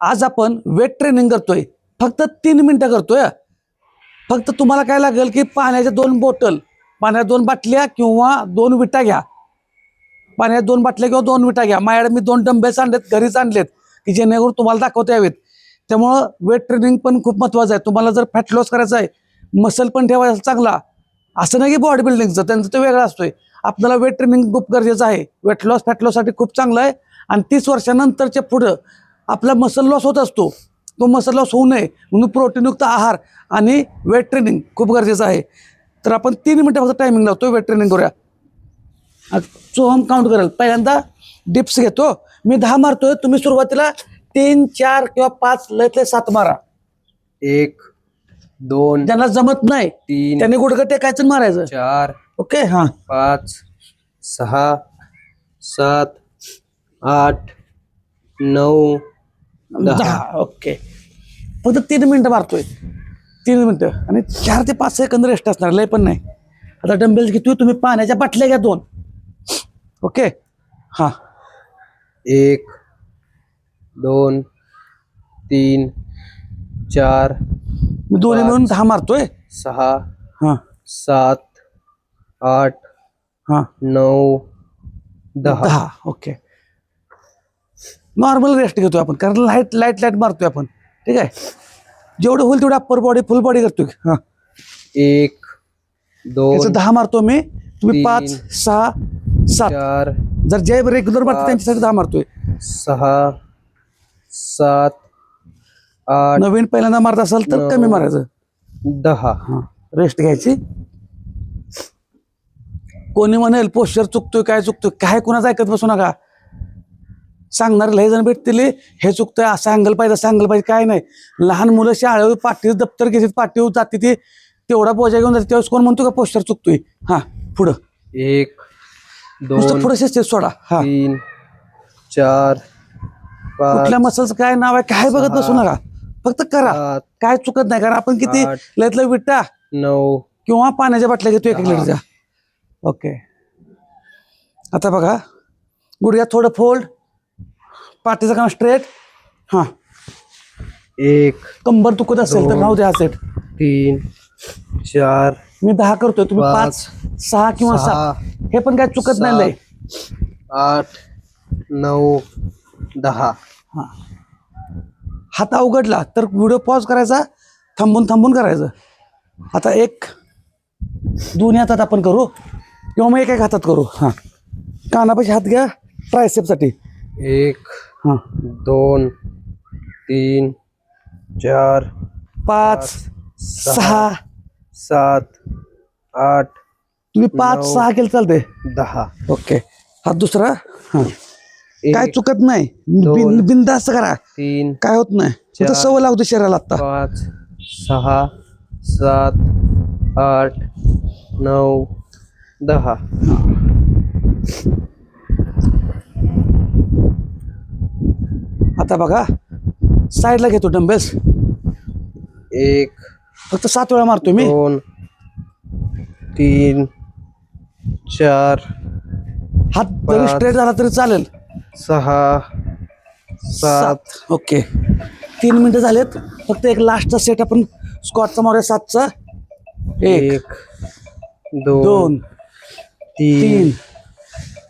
आज आपण weight training करतोय, फक्त 3 मिनिटं करतोय। फक्त तुम्हाला काय लागेल की पाण्याच्या 2 बॉटल, पाण्याच्या 2 बाटल्या किंवा 2 विटा घ्या। पाण्याच्या 2 बाटल्या किंवा 2 विटा घ्या। माझ्याकडे मी 2 डंबेल्स आणलेत, घरीच आणलेत की जेणेकरून तुम्हाला दाखवता यावेत। त्यामुळं वेट ट्रेनिंग पण खूप महत्त्वाचं आहे। तुम्हाला जर फॅट लॉस करायचा आहे, मसल पण ठेवायचा चांगला, असं नाही की बॉडी बिल्डिंगचं त्यांचं तो वेगळा असतोय। आपल्याला वेट ट्रेनिंग खूप गरजेचं आहे। वेट लॉस फॅट लॉससाठी खूप चांगलं आहे आणि 30 वर्षानंतरच्या पुढं आपला मसल लॉस होत असतो, तो मसल लॉस होऊ नये म्हणून प्रोटीनयुक्त आहार आणि वेट ट्रेनिंग खूप गरजेचं आहे। तर आपण 3 मिनिटं फक्त टायमिंग लावतो, वेट ट्रेनिंग करूया। सोहम काउंट करेल, पहिल्यांदा डिप्स घेतो मी 10 मारतोय, तुम्ही सुरुवातीला 3 4 किंवा 5 लयतले 7 मारा। 1 2 ज्यांना जमत नाही 3 त्यांनी गुडघं टेकायचं आणि मारायचं। 4 ओके, हां 5 6 7 8 9 10 ओके, फक्त 3 मिनिटं मारतोय, 3 मिनिटं आणि 4 ते 5 सेकंद रेस्ट असणार, लय पण नाही। आता डंबेल्स घेतोय, तुम्ही पाण्याच्या बाटल्या घ्या 2। ओके, हां 1 2 3 4 मी दोन्ही मिळून 10 मारतोय। 6 हां 7 8 हां 9 10 ओके, नॉर्मल रेस्ट घेतोय आपण, कारण लाईट लाईट लाईट मारतोय आपण, ठीक आहे। जेवढं होईल तेवढं अप्पर बॉडी फुल बॉडी करतोय। हां 1 2 10 मारतो मी, तुम्ही 5 3 6 7 4 जर जे रेग्युलर मारतो त्यांच्यासाठी 10 मारतोय। 6 7 8 नवीन पहिल्यांदा मारत असाल तर कमी मारायचं। 10 हां रेस्ट घ्यायची। कोणी म्हणेल पोश्चर चुकतोय, काय चुकतोय, काय कुणाचं ऐकत बसू नका। सांगणारे लय जण भेटतील, हे चुकतंय, असं अँगल पाहिजे, असं अँगल पाहिजे, काय नाही। लहान मुलं शाळेवर पाठीवर दप्तर घेतात, पाठीवर जाते, ते तेवढा बोजा घेऊन जाते, त्यावेळेस कोण म्हणतो का पोश्चर चुकतोय। हां पुढं 1 नुसतं 2 पुढं शिस्तीत सोडा। हां 3 4 5 कुठल्या मसलचं काय नाव आहे काय बघत बसू नका, फक्त करा, काय चुकत नाही। कारण आपण किती लयतलं विटा 9 किंवा पाण्याच्या बाटल्या घेतो 1 लिटरच्या। ओके, आता बघा गुडघ्यात थोडं फोल्ड, पाठीचं काम स्ट्रेट। हां 1 कंबर दुखत असेल तर राहू द्या सेट। 3 4 मी 10 करतोय, तुम्ही 5 6 किंवा 7, हे पण काय चुकत नाही लय। 8 9 10 हां हात अवघडला तर व्हिडिओ पॉज करायचा, थांबून थांबून करायचं। आता दोन्ही हातात आपण करू किंवा मग एका हातात करू। हां कानापाशी हात घ्या ट्रायसेपसाठी। 1 हां 2 3 4 5 6 7 8 तुम्ही 5 6 केलं चालते। 10 ओके, हात दुसरा। हां काय 1 चुकत नाही, 2 बिनधास्त करा, 3 काय होत नाही, फक्त सवय लावतो शरीराला। आता 5 6 7 8 9 10 आता बघा साईडला घेतो डंबेल्स, 1 फक्त 7 वेळा मारतोय मी। 2 3 4 हात जरी स्ट्रेट झाला तरी चालेल। 6 7 ओके, 3 मिनिटं झालेत, फक्त एक लास्टचा सेट आपण स्क्वॉटचा मारूया 7चा। 1 2 3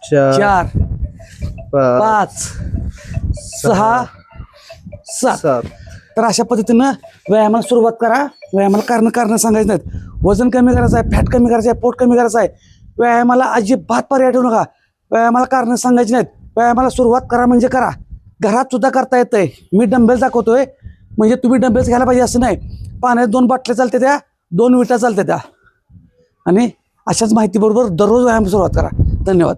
4 5 6 7 तर अशा पद्धतीनं व्यायामाला सुरुवात करा। व्यायामाला कारण सांगायचं नाहीत, वजन कमी करायचं आहे, फॅट कमी करायचं आहे, पोट कमी करायचं आहे, व्यायामाला अजिबात पर्याय ठेवू नका। व्यायामाला कारण सांगायची नाहीत, व्यायामाला सुरुवात करा म्हणजे करा। घरात सुद्धा करता येतंय, मी डंबेल्स दाखवतोय म्हणजे तुम्ही डंबेल्स घ्यायला पाहिजे असं नाही। पाण्यात 2 बाटल्या चालते त्या, 2 विटा चालते त्या, आणि अशाच माहितीबरोबर दररोज व्यायाम सुरुवात करा। धन्यवाद।